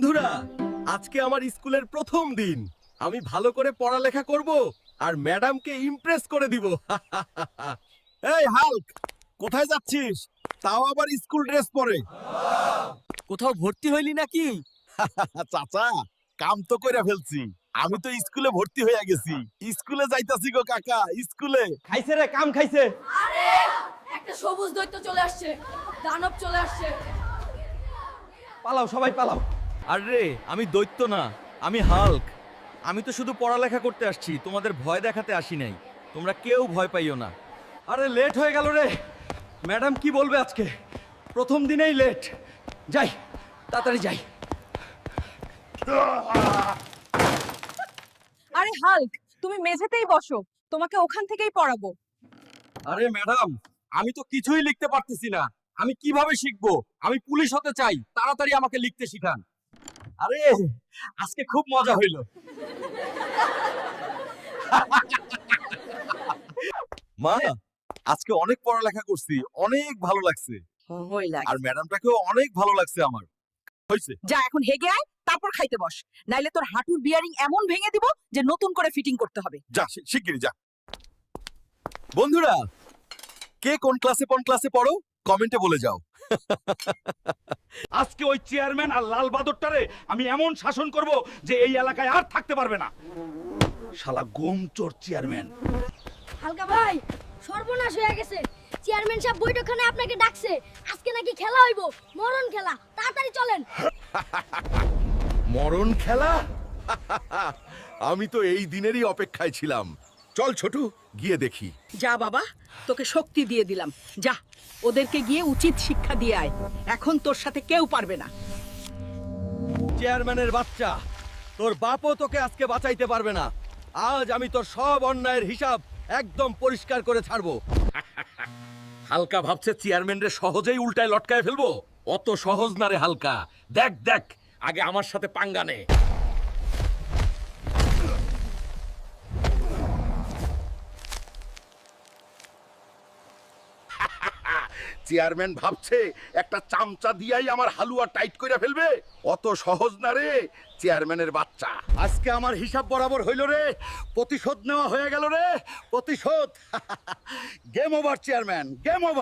বন্ধুরা, আজকে আমার স্কুলের প্রথম দিন। আমি ভালো করে পড়ালেখা করব আর ম্যাডামকে ইমপ্রেস করে দিব। এই হাল্ক, কোথায় যাচ্ছিস? তাও আবার স্কুল ড্রেস পরে। কোথাও ভর্তি হইলি নাকি? চাচা, কাম তো কইরা ফেলছি। আমি তো স্কুলে ভর্তি হইয়া গেছি। স্কুলে যাইতাছি গো কাকা, স্কুলে। খাইছে রে, কাম খাইছে। আরে একটা সবুজ দৈত্য চলে আসছে, দানব চলে আসছে। পালাও সবাই পালাও। আরে আমি দৈত্য না, আমি হাল্ক। আমি তো শুধু পড়ালেখা করতে আসছি, তোমাদের ভয় দেখাতে আসি নাই। তোমরা কেউ ভয় পাইও না। আরে লেট হয়ে গেল রে। ম্যাডাম কি বলবে আজকে? প্রথম দিনেই লেট। যাই, তাড়াতাড়ি যাই। আরে হাল্ক, তুমি মেঝেতেই বসো, তোমাকে ওখান থেকেই পড়াবো। আরে ম্যাডাম, আমি তো কিছুই লিখতে পারতেছি না। আমি কিভাবে শিখবো? আমি পুলিশ হতে চাই, তাড়াতাড়ি আমাকে লিখতে শিখান। আরে আজকে খুব মজা হইলো। মা, আজকে অনেক পড়ালেখা করছি, অনেক ভালো লাগছে। আর ম্যাডামটাকেও অনেক ভালো লাগছে আমার। হইছে। যা এখন হেগে আয়, তারপর খাইতে বস, নাইলে তোর হাঁটুর বিয়ারিং এমন ভেঙে দিব যে নতুন করে ফিটিং করতে হবে। যা শিগগিরই যা। বন্ধুরা, কে কোন ক্লাসে পড়ো কমেন্টে বলে যাও। আজকে ওই চেয়ারম্যান আর লাল বাদরটারে আমি এমন শাসন করব যে এই এলাকায় আর থাকতে পারবে না। শালা গোমচোর চেয়ারম্যান। হালকা ভাই, সর্বনাশ হয়ে গেছে। চেয়ারম্যান সাহেব বৈঠকখানে আপনাকে ডাকছে। আজকে নাকি খেলা হইব, মরণ খেলা। তাড়াতাড়ি চলেন। মরণ খেলা? আমি তো এই দিনেরই অপেক্ষায় ছিলাম। চল ছোটু, গিয়ে দেখি। যা বাবা, তোকে শক্তি দিয়ে দিলাম। যা, ওদেরকে গিয়ে উচিত শিক্ষা দিয়ে আয়। এখন তোর সাথে কেউ পারবে না। চেয়ারম্যানের বাচ্চা, তোর বাপও তোকে আজকে বাঁচাইতে পারবে না। আজ আমি তোর সব অন্যায়ের হিসাব একদম পরিষ্কার করে ছাড়বো। হালকা ভাবছে চেয়ারম্যানরে সহজেই উল্টায় লটকায় ফেলবো। অত সহজ না রে হালকা। দেখ দেখ, আগে আমার সাথে পাঙ্গা নে। চেয়ারম্যান ভাবছে একটা চামচা দিয়াই আমার হালুয়া টাইট কইরা ফেলবে। অত সহজ না রে চেয়ারম্যানের বাচ্চা। আজকে আমার হিসাব বরাবর হইল রে। প্রতিশোধ নেওয়া হয়ে গেল রে। প্রতিশোধ। Game over chairman, game over.